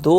2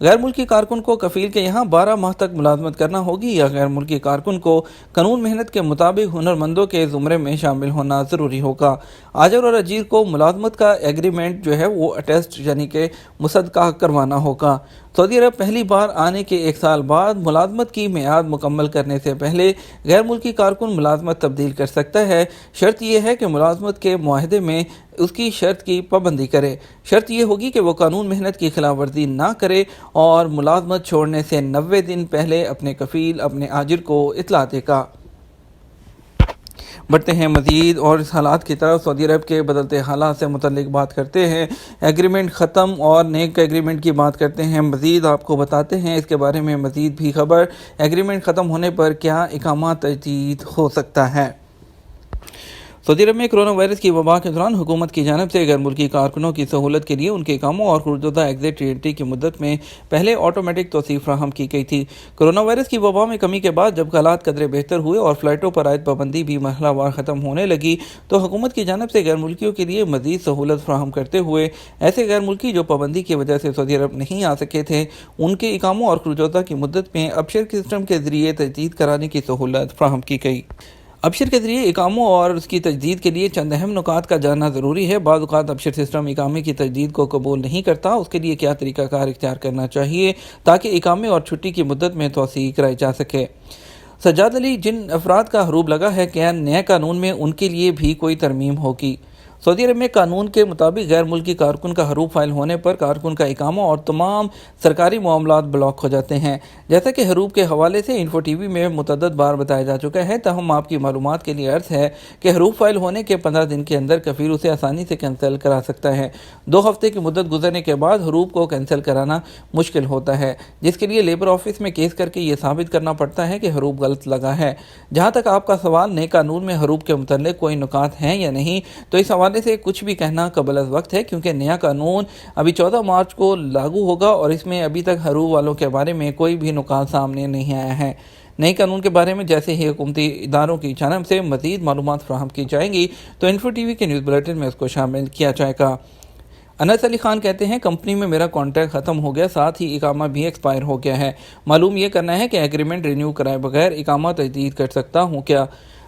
غیر ملکی کارکن کو کفیل کے یہاں 12 ماہ تک ملازمت کرنا ہوگی یا غیر ملکی کارکن کو قانون محنت کے مطابق ہنرمندوں کے زمرے میں شامل ہونا ضروری ہوگا۔ آجر اور اجیر کو ملازمت کا ایگریمنٹ جو ہے وہ اٹیسٹ یعنی کہ مصدقہ کروانا ہوگا۔ سعودی عرب پہلی بار آنے کے 1 سال بعد ملازمت کی میعاد مکمل کرنے سے پہلے غیر ملکی کارکن ملازمت تبدیل کر سکتا ہے۔ شرط یہ ہے کہ ملازمت کے معاہدے میں اس کی شرط کی پابندی کرے۔ شرط یہ ہوگی کہ وہ قانون محنت کی خلاف ورزی نہ کرے اور ملازمت چھوڑنے سے 90 دن پہلے اپنے کفیل اپنے آجر کو اطلاع دے گا۔ بڑھتے ہیں مزید اور اس حالات کی طرف۔ سعودی عرب کے بدلتے حالات سے متعلق بات کرتے ہیں، ایگریمنٹ ختم اور نیک ایگریمنٹ کی بات کرتے ہیں، مزید آپ کو بتاتے ہیں اس کے بارے میں مزید بھی خبر۔ ایگریمنٹ ختم ہونے پر کیا اقامہ تجدید ہو سکتا ہے؟ سعودی عرب میں کرونا وائرس کی وبا کے دوران حکومت کی جانب سے غیر ملکی کارکنوں کی سہولت کے لیے ان کے اقاموں اور خروجدہ ایگزٹ ری انٹری کی مدت میں پہلے آٹومیٹک توسیع فراہم کی گئی تھی۔ کرونا وائرس کی وبا میں کمی کے بعد جب حالات قدرے بہتر ہوئے اور فلائٹوں پر عائد پابندی بھی مرحلہ وار ختم ہونے لگی تو حکومت کی جانب سے غیر ملکیوں کے لیے مزید سہولت فراہم کرتے ہوئے ایسے غیر ملکی جو پابندی کی وجہ سے سعودی عرب نہیں آ سکے تھے ان کے اقاموں اور خروجدہ کی مدت میں ابشر سسٹم کے ذریعے تجدید کرانے کی سہولت فراہم کی گئی۔ ابشر کے ذریعے اقاموں اور اس کی تجدید کے لیے چند اہم نکات کا جاننا ضروری ہے۔ بعض اوقات ابشر سسٹم اقامے کی تجدید کو قبول نہیں کرتا، اس کے لیے کیا طریقہ کار اختیار کرنا چاہیے تاکہ اقامے اور چھٹی کی مدت میں توسیع کرائی جا سکے۔ سجاد علی، جن افراد کا حروب لگا ہے کیا نئے قانون میں ان کے لیے بھی کوئی ترمیم ہوگی؟ سعودی عرب میں قانون کے مطابق غیر ملکی کارکن کا حروب فائل ہونے پر کارکن کا اقامہ اور تمام سرکاری معاملات بلاک ہو جاتے ہیں، جیسا کہ حروب کے حوالے سے انفو ٹی وی میں متعدد بار بتایا جا چکا ہے۔ تاہم آپ کی معلومات کے لیے عرض ہے کہ حروب فائل ہونے کے 15 دن کے اندر کفیل اسے آسانی سے کینسل کرا سکتا ہے۔ 2 ہفتے کی مدت گزرنے کے بعد حروب کو کینسل کرانا مشکل ہوتا ہے، جس کے لیے لیبر آفس میں کیس کر کے یہ ثابت کرنا پڑتا ہے کہ حروب غلط لگا ہے۔ جہاں تک آپ کا سوال نئے قانون میں حروب کے متعلق کوئی نکات ہیں یا نہیں، تو اس حوالے سے کچھ بھی کہنا قبل از وقت ہے، کیونکہ نیا قانون ابھی 14 مارچ کو لاگو ہوگا اور اس میں ابھی تک حروب والوں کے بارے میں کوئی بھی نکات سامنے نہیں آیا ہے۔ نئے قانون کے بارے میں جیسے ہی حکومتی اداروں کی جانب سے مزید معلومات فراہم کی جائیں گی تو انفو ٹی وی کے نیوز بلیٹن میں اس کو شامل کیا جائے گا۔ انس علی خان کہتے ہیں، کمپنی میں میرا کانٹریکٹ ختم ہو گیا، ساتھ ہی اقامہ بھی ایکسپائر ہو گیا ہے۔ معلوم یہ کرنا ہے کہ ایگریمنٹ رینیو کرائے بغیر اقامہ تجدید کر سکتا ہوں کیا؟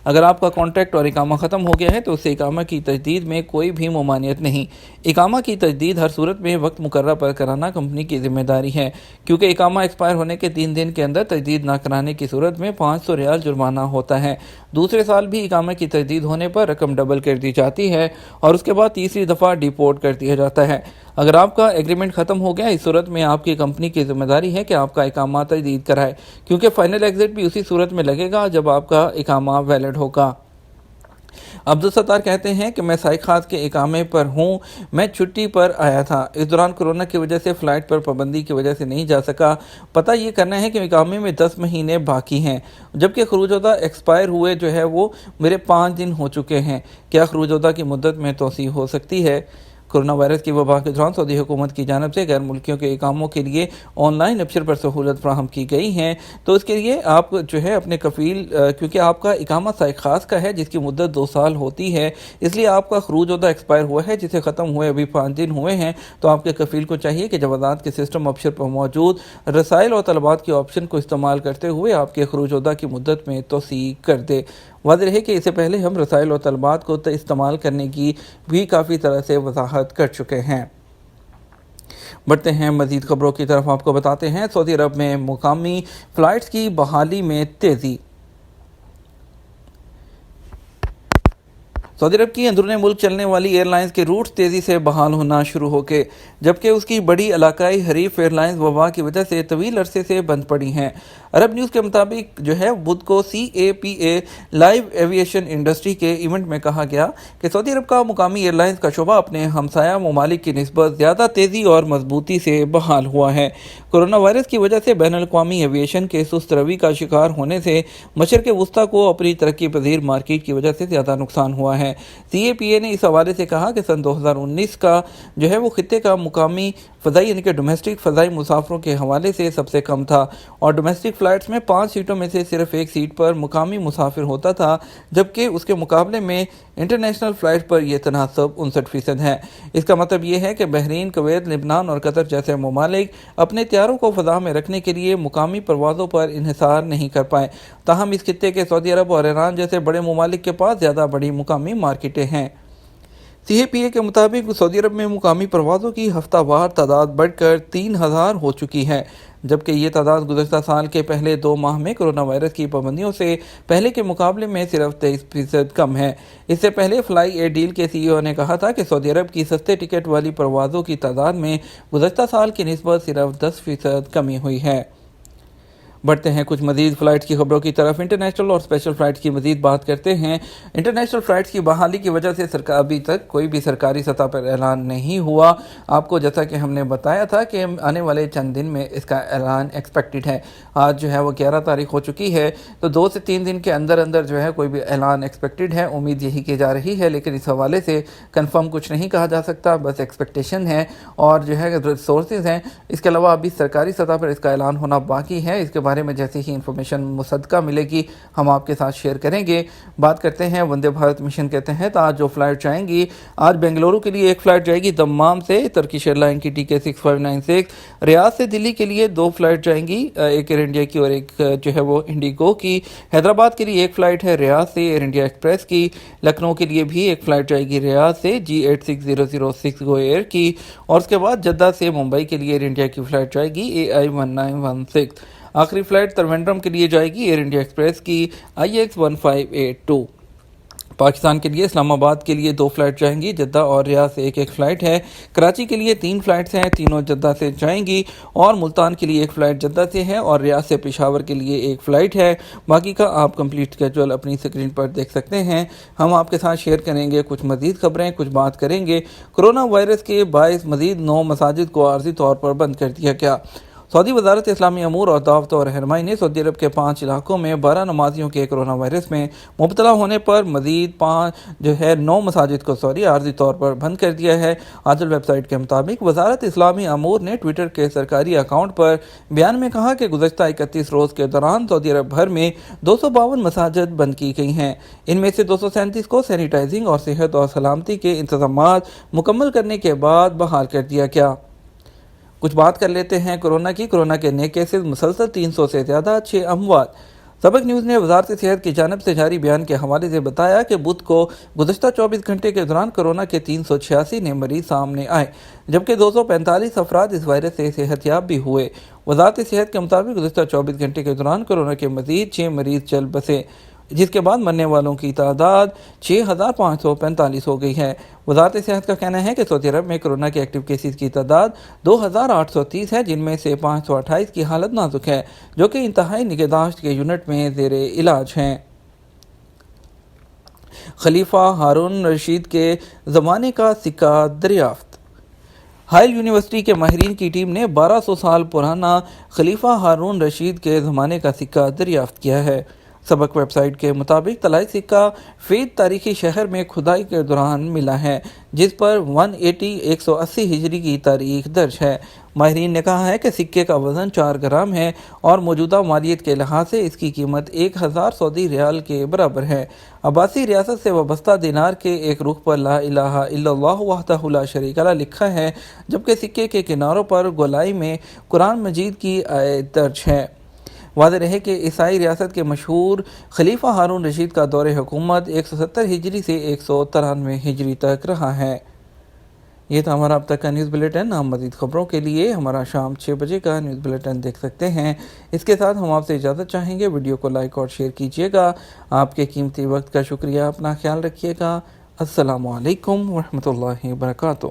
اگر آپ کا کانٹریکٹ اور اقامہ ختم ہو گیا ہے تو اس سے اقامہ کی تجدید میں کوئی بھی ممانعت نہیں۔ اقامہ کی تجدید ہر صورت میں وقت مقررہ پر کرانا کمپنی کی ذمہ داری ہے، کیونکہ اقامہ ایکسپائر ہونے کے 3 دن کے اندر تجدید نہ کرانے کی صورت میں 500 ریال جرمانہ ہوتا ہے۔ دوسرے سال بھی اقامہ کی تجدید ہونے پر رقم ڈبل کر دی جاتی ہے اور اس کے بعد تیسری دفعہ ڈیپورٹ کر دیا جاتا ہے۔ اگر آپ کا ایگریمنٹ ختم ہو گیا، اس صورت میں آپ کی کمپنی کی ذمہ داری ہے کہ آپ کا اقامہ تجدید کرائے، کیونکہ فائنل ایگزٹ بھی اسی صورت میں لگے گا جب آپ کا اقامہ ویلڈ ہوگا۔ عبدالستار کہتے ہیں کہ میں سائق خاص کے اقامے پر ہوں، میں چھٹی پر آیا تھا، اس دوران کورونا کی وجہ سے فلائٹ پر پابندی کی وجہ سے نہیں جا سکا۔ پتہ یہ کرنا ہے کہ اقامے میں 10 مہینے باقی ہیں، جبکہ خروجدہ ایکسپائر ہوئے جو ہے وہ میرے 5 دن ہو چکے ہیں، کیا خروجدہ کی مدت میں توسیع ہو سکتی ہے؟ کرونا وائرس کی وبا کے دوران سعودی حکومت کی جانب سے غیر ملکیوں کے اقاموں کے لیے آن لائن ابشر پر سہولت فراہم کی گئی ہیں، تو اس کے لیے آپ جو ہے اپنے کفیل، کیونکہ آپ کا اقامہ سائق خاص کا ہے جس کی مدت 2 سال ہوتی ہے، اس لیے آپ کا خروج عہدہ ایکسپائر ہوا ہے جسے ختم ہوئے ابھی 5 دن ہوئے ہیں، تو آپ کے کفیل کو چاہیے کہ جوازات کے سسٹم ابشر پر موجود رسائل اور طلبات کے آپشن کو استعمال کرتے ہوئے آپ کے خروج عہدہ کی مدت میں توسیع کر دے۔ واضح رہے کہ اس سے پہلے ہم رسائل اور طلبات کو استعمال کرنے کی بھی کافی طرح سے وضاحت کر چکے ہیں۔ بڑھتے ہیں مزید خبروں کی طرف، آپ کو بتاتے ہیں سعودی عرب میں مقامی فلائٹس کی بحالی میں تیزی۔ سعودی عرب کی اندرون ملک چلنے والی ایئر لائنز کے روٹس تیزی سے بحال ہونا شروع ہو گئے، جبکہ اس کی بڑی علاقائی حریف ایئر لائنز وبا کی وجہ سے طویل عرصے سے بند پڑی ہیں۔ عرب نیوز کے مطابق جو ہے بدھ کو CAPA لائیو ایویشن انڈسٹری کے ایونٹ میں کہا گیا کہ سعودی عرب کا مقامی ایئر لائنز کا شعبہ اپنے ہمسایہ ممالک کی نسبت زیادہ تیزی اور مضبوطی سے بحال ہوا ہے۔ کورونا وائرس کی وجہ سے بین الاقوامی ایویشن کے سست روی کا شکار ہونے سے مشرق وسطیٰ کو اپنی ترقی پذیر مارکیٹ کی وجہ سے زیادہ نقصان ہوا ہے۔ CAPA نے اس حوالے سے کہا کہ سن 2019 کا جو ہے وہ خطے کا مقامی فضائی یعنی کہ ڈومیسٹک فضائی مسافروں کے حوالے سے سب سے کم تھا، اور ڈومیسٹک فلائٹس میں 5 سیٹوں میں سے صرف 1 سیٹ پر مقامی مسافر ہوتا تھا، جبکہ اس کے مقابلے میں انٹرنیشنل فلائٹ پر یہ تناسب 59% ہے۔ اس کا مطلب یہ ہے کہ بحرین، کویت، لبنان اور قطر جیسے ممالک اپنے طیاروں کو فضا میں رکھنے کے لیے مقامی پروازوں پر انحصار نہیں کر پائے، تاہم اس خطے کے سعودی عرب اور ایران جیسے بڑے ممالک کے پاس زیادہ بڑی مقامی مارکیٹیں ہیں۔ سی اے پی اے کے مطابق سعودی عرب میں مقامی پروازوں کی ہفتہ وار تعداد بڑھ کر 3000 ہو چکی ہے، جبکہ یہ تعداد گزشتہ سال کے پہلے 2 ماہ میں کرونا وائرس کی پابندیوں سے پہلے کے مقابلے میں صرف 23% کم ہے۔ اس سے پہلے فلائی اے ڈیل کے سی ای او نے کہا تھا کہ سعودی عرب کی سستے ٹکٹ والی پروازوں کی تعداد میں گزشتہ سال کی نسبت صرف 10% کمی ہوئی ہے۔ بڑھتے ہیں کچھ مزید فلائٹس کی خبروں کی طرف۔ انٹرنیشنل اور اسپیشل فلائٹس کی مزید بات کرتے ہیں۔ انٹرنیشنل فلائٹس کی بحالی کی وجہ سے ابھی تک کوئی بھی سرکاری سطح پر اعلان نہیں ہوا۔ آپ کو جیسا کہ ہم نے بتایا تھا کہ آنے والے چند دن میں اس کا اعلان ایکسپیکٹڈ ہے۔ آج جو ہے وہ 11 تاریخ ہو چکی ہے، تو 2 سے 3 دن کے اندر جو ہے کوئی بھی اعلان ایکسپیکٹڈ ہے، امید یہی کی جا رہی ہے، لیکن اس حوالے سے کنفرم کچھ نہیں کہا جا سکتا، بس ایکسپیکٹیشن ہے اور جو ہے سورسز ہیں۔ اس کے علاوہ ابھی سرکاری سطح پر اس کا اعلان ہونا باقی ہے۔ اس کے بارے میں جیسے ہی انفارمیشن مصدقہ ملے گی ہم آپ کے ساتھ شیئر کریں گے۔ بات کرتے ہیں وندے بھارت مشن کے تحت آج جو فلائٹ جائیں گی، آج بنگلورو کے لیے ایک فلائٹ جائے گی دمام سے ترکش ایئر لائن کی TK 6596، ریاض سے دلی کے لیے 2 فلائٹ جائیں گی، ایک ایئر انڈیا کی اور ایک جو ہے وہ انڈیگو کی۔ حیدرآباد کے لیے ایک فلائٹ ہے ریاض سے ایئر انڈیا ایکسپریس کی۔ لکھنؤ کے لیے بھی ایک فلائٹ جائے گی ریاض سے G86006 گو ایئر کی، اور اس کے بعد جدہ سے ممبئی کے لیے ایئر انڈیا کی فلائٹ جائے گی AI 1916۔ آخری فلائٹ تروینڈرم کے لیے جائے گی ایئر انڈیا ایکسپریس کی IX 1582۔ پاکستان کے لیے اسلام آباد کے لیے 2 فلائٹ جائیں گی، جدہ اور ریاض سے ایک فلائٹ ہے۔ کراچی کے لیے 3 فلائٹس ہیں، تینوں جدہ سے جائیں گی، اور ملتان کے لیے ایک فلائٹ جدہ سے ہے، اور ریاض سے پشاور کے لیے ایک فلائٹ ہے۔ باقی کا آپ کمپلیٹ اسکیجول اپنی اسکرین پر دیکھ سکتے ہیں۔ ہم آپ کے ساتھ شیئر کریں گے کچھ مزید خبریں، کچھ بات کریں گے کرونا وائرس کے باعث مزید 9 مساجد کو عارضی طور پر بند کر دیا گیا۔ سعودی وزارت اسلامی امور اور دعوت و رہنمائی نے سعودی عرب کے 5 علاقوں میں 12 نمازیوں کے کرونا وائرس میں مبتلا ہونے پر مزید 9 مساجد کو عارضی طور پر بند کر دیا ہے۔ عادل ویب سائٹ کے مطابق وزارت اسلامی امور نے ٹویٹر کے سرکاری اکاؤنٹ پر بیان میں کہا کہ گزشتہ 31 روز کے دوران سعودی عرب بھر میں 252 مساجد بند کی گئی ہیں۔ ان میں سے 237 کو سینیٹائزنگ اور صحت اور سلامتی کے انتظامات مکمل کرنے کے بعد بحال کر دیا گیا۔ کچھ بات کر لیتے ہیں کورونا کے نئے کیسز مسلسل 300 سے زیادہ، 6 اموات۔ سبق نیوز نے وزارت صحت کی جانب سے جاری بیان کے حوالے سے بتایا کہ بدھ کو گزشتہ 24 گھنٹے کے دوران کورونا کے 386 نئے مریض سامنے آئے، جبکہ 245 افراد اس وائرس سے صحت یاب بھی ہوئے۔ وزارت صحت کے مطابق گزشتہ 24 گھنٹے کے دوران کورونا کے مزید 6 مریض چل بسے، جس کے بعد مرنے والوں کی تعداد 6545 ہو گئی ہے۔ وزارت صحت کا کہنا ہے کہ سعودی عرب میں کورونا کے ایکٹیو کیسز کی تعداد 2830 ہے، جن میں سے 528 کی حالت نازک ہے، جو کہ انتہائی نگہداشت کے یونٹ میں زیر علاج ہیں۔ خلیفہ ہارون رشید کے زمانے کا سکہ دریافت۔ ہائل یونیورسٹی کے ماہرین کی ٹیم نے 1200 سال پرانا خلیفہ ہارون رشید کے زمانے کا سکہ دریافت کیا ہے۔ سبق ویب سائٹ کے مطابق طلائی سکہ فید تاریخی شہر میں کھدائی کے دوران ملا ہے، جس پر 180 ہجری کی تاریخ درج ہے۔ ماہرین نے کہا ہے کہ سکے کا وزن 4 گرام ہے اور موجودہ مالیت کے لحاظ سے اس کی قیمت 1000 سعودی ریال کے برابر ہے۔ عباسی ریاست سے وابستہ دینار کے ایک رخ پر لا الہ الا اللہ وحدہ لا شریک لہ لکھا ہے، جبکہ سکے کے کناروں پر گولائی میں قرآن مجید کی آیت درج ہے۔ واضح رہے کہ عیسائی ریاست کے مشہور خلیفہ ہارون رشید کا دور حکومت 170 ہجری سے 193 ہجری تک رہا ہے۔ یہ تھا ہمارا اب تک کا نیوز بلیٹن۔ ہم مزید خبروں کے لیے ہمارا شام 6 بجے کا نیوز بلیٹن دیکھ سکتے ہیں۔ اس کے ساتھ ہم آپ سے اجازت چاہیں گے، ویڈیو کو لائک اور شیئر کیجیے گا۔ آپ کے قیمتی وقت کا شکریہ، اپنا خیال رکھیے گا۔ السلام علیکم ورحمۃ اللہ وبرکاتہ۔